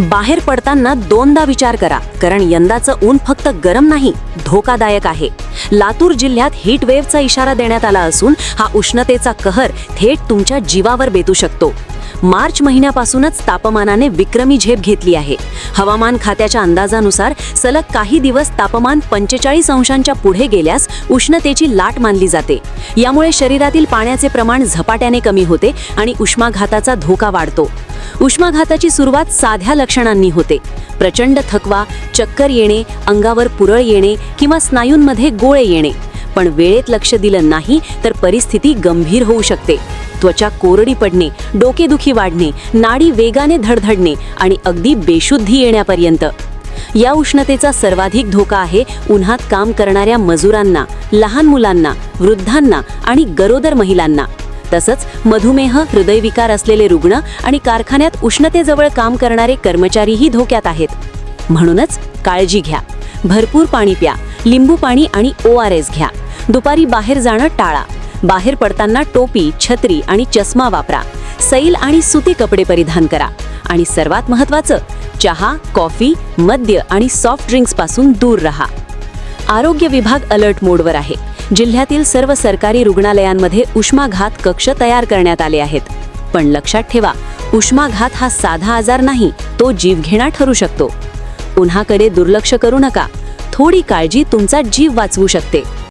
बाहेर पडताना दोनदा विचार करा, कारण यंदाचं ऊन फक्त गरम नाही, धोकादायक आहे. लातूर जिल्ह्यात हीट वेव्हचा इशारा देण्यात आला असून हा उष्णतेचा कहर थेट तुमच्या जीवावर बेतू शकतो. मार्च महिन्यापासूनच तापमानाने विक्रमी झेप घेतली आहे. हवामान खात्याच्या अंदाजानुसार सलग काही दिवस तापमान 45 अंशांच्या पुढे गेल्यास उष्णतेची लाट मानली जाते. यामुळे शरीरातील पाण्याचे प्रमाण झपाट्याने कमी होते आणि उष्माघाताचा धोका वाढतो. उष्माघाताची सुरुवात साध्या लक्षणांनी होते. प्रचंड थकवा, चक्कर येणे, अंगावर पुरळ येणे किंवा स्नायूंमध्ये गोळे येणे. पण वेळेत लक्ष दिलं नाही तर परिस्थिती गंभीर होऊ शकते. त्वचा कोरडी पडणे, डोकेदुखी वाढणे, नाडी वेगाने धडधडणे आणि अगदी बेशुद्धी येण्यापर्यंत. या उष्णतेचा सर्वाधिक धोका आहे उन्हात काम करणाऱ्या मजुरांना, लहान मुलांना, वृद्धांना आणि गरोदर महिलांना. तसंच मधुमेह, हृदयविकार असलेले रुग्ण आणि कारखान्यात उष्णतेजवळ काम करणारे कर्मचारीही धोक्यात आहेत. म्हणूनच काळजी घ्या. भरपूर पाणी प्या, लिंबू पाणी आणि ORS घ्या. दुपारी बाहेर जाणं टाळा. बाहेर पडताना टोपी, छत्री आणि चष्मा वापरा. सैल आणि सुती कपडे परिधान करा. आणि सर्वात महत्त्वाचं, चहा, कॉफी, मद्य आणि सॉफ्ट ड्रिंक्स पासून दूर राहा. आरोग्य विभाग अलर्ट मोडवर आहे. जिल्ह्यातील सर्व सरकारी रुग्णालयांमध्ये उष्माघात कक्ष तयार करण्यात आले आहेत. पण लक्षात ठेवा, उष्माघात हा साधा आजार नाही, तो जीवघेणा ठरू शकतो. उन्हाकडे दुर्लक्ष करू नका. थोडी काळजी तुमचा जीव वाचवू शकते.